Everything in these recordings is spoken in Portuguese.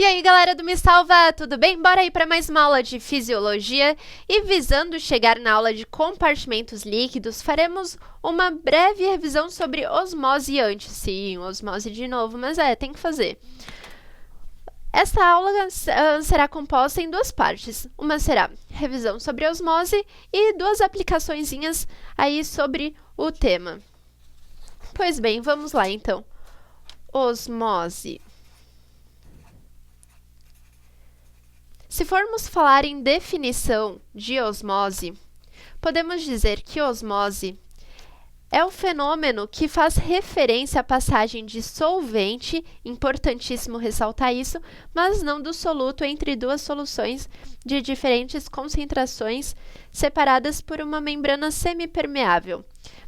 aí, galera do Me Salva, tudo bem? Bora aí para mais uma aula de fisiologia e visando chegar na aula de compartimentos líquidos, faremos uma breve revisão sobre osmose antes. Sim, osmose de novo, mas tem que fazer. Essa aula será composta em duas partes. Uma será revisão sobre osmose e duas aplicaçõezinhas aí sobre o tema. Pois bem, vamos lá então. Osmose. Se formos falar em definição de osmose, podemos dizer que osmose é o fenômeno que faz referência à passagem de solvente, importantíssimo ressaltar isso, mas não do soluto entre duas soluções de diferentes concentrações separadas por uma membrana semipermeável.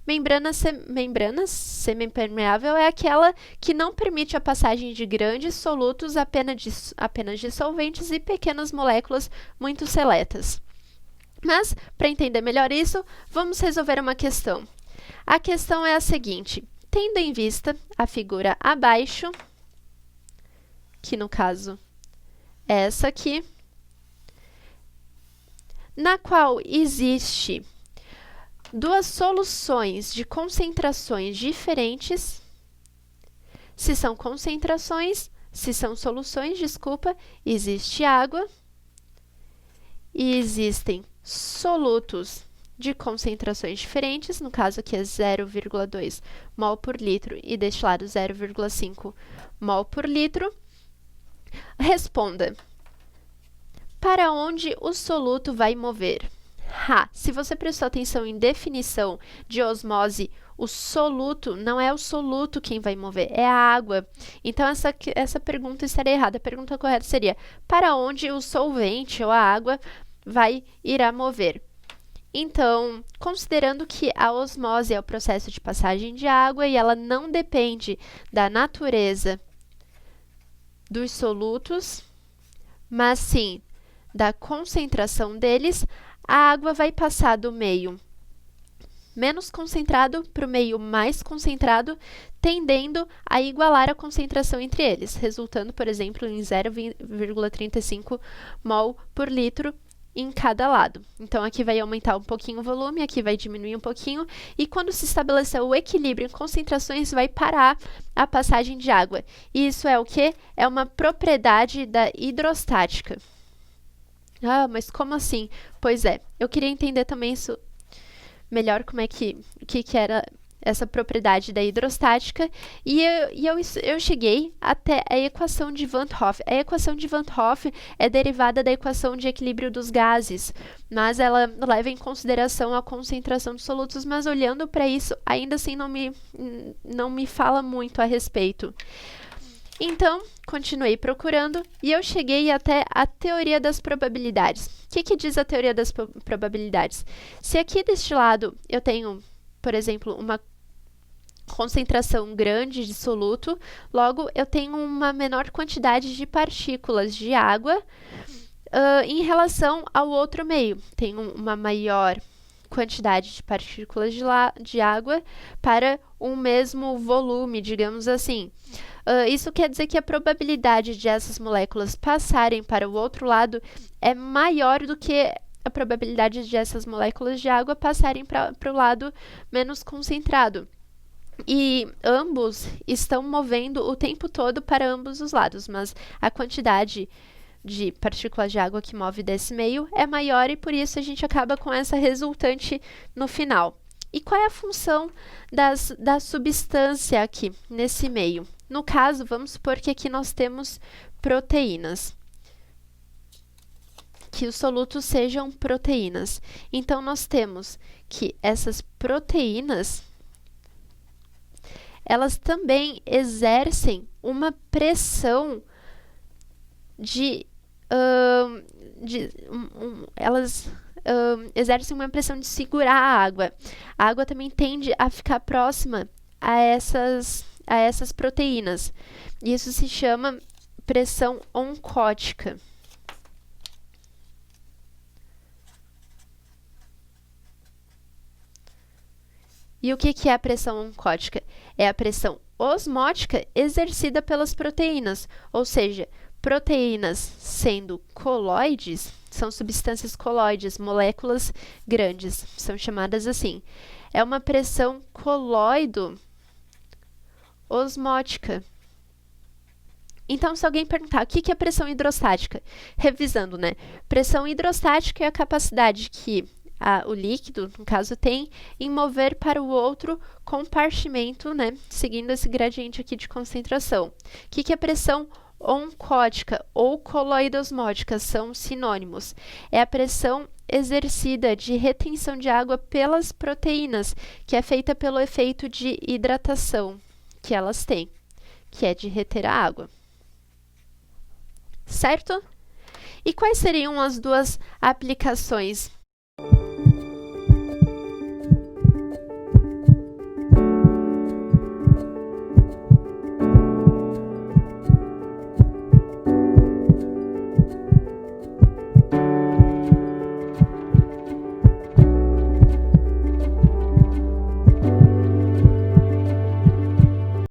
Membrana semipermeável é aquela que não permite a passagem de grandes solutos apenas de solventes e pequenas moléculas muito seletas. Mas, para entender melhor isso, vamos resolver uma questão. A questão é a seguinte: tendo em vista a figura abaixo, que no caso é essa aqui, na qual existe duas soluções de concentrações diferentes. Se são soluções, existe água e existem solutos de concentrações diferentes, no caso aqui é 0,2 mol por litro e deste lado 0,5 mol por litro. Responda: para onde o soluto vai mover? Se você prestou atenção em definição de osmose, o soluto não é o soluto quem vai mover, é a água. Então, essa pergunta estaria errada. A pergunta correta seria: para onde o solvente ou a água irá mover? Então, considerando que a osmose é o processo de passagem de água e ela não depende da natureza dos solutos, mas sim da concentração deles, a água vai passar do meio menos concentrado para o meio mais concentrado, tendendo a igualar a concentração entre eles, resultando, por exemplo, em 0,35 mol por litro em cada lado. Então, aqui vai aumentar um pouquinho o volume, aqui vai diminuir um pouquinho, e quando se estabelecer o equilíbrio em concentrações, vai parar a passagem de água. E isso é o quê? É uma propriedade da hidrostática. Mas como assim? Pois é, eu queria entender também isso melhor, o que era essa propriedade da hidrostática, e eu cheguei até a equação de Van't Hoff. A equação de Van't Hoff é derivada da equação de equilíbrio dos gases, mas ela leva em consideração a concentração dos solutos, mas olhando para isso, ainda assim não me fala muito a respeito. Então, continuei procurando e eu cheguei até a teoria das probabilidades. O que diz a teoria das probabilidades? Se aqui deste lado eu tenho, por exemplo, uma concentração grande de soluto, logo eu tenho uma menor quantidade de partículas de água em relação ao outro meio. Tenho uma maior quantidade de partículas de água para um mesmo volume, digamos assim. Isso quer dizer que a probabilidade de essas moléculas passarem para o outro lado é maior do que a probabilidade de essas moléculas de água passarem para o lado menos concentrado. E ambos estão movendo o tempo todo para ambos os lados, mas a quantidade de partículas de água que move desse meio é maior e por isso a gente acaba com essa resultante no final. E qual é a função da substância aqui nesse meio? No caso, vamos supor que aqui nós temos proteínas. Que os solutos sejam proteínas. Então, nós temos que essas proteínas, elas também exercem uma pressão exercem uma pressão de segurar a água. A água também tende a ficar próxima a essas proteínas. Isso se chama pressão oncótica. E o que é a pressão oncótica? É a pressão osmótica exercida pelas proteínas, ou seja, proteínas sendo coloides, são substâncias coloides, moléculas grandes, são chamadas assim. É uma pressão coloido-osmótica. Então, se alguém perguntar o que é pressão hidrostática, revisando, né? Pressão hidrostática é a capacidade que o líquido, no caso, tem em mover para o outro compartimento, né? Seguindo esse gradiente aqui de concentração. O que é pressão oncótica ou coloidosmótica? São sinônimos. É a pressão exercida de retenção de água pelas proteínas, que é feita pelo efeito de hidratação que elas têm, que é de reter a água. Certo? E quais seriam as duas aplicações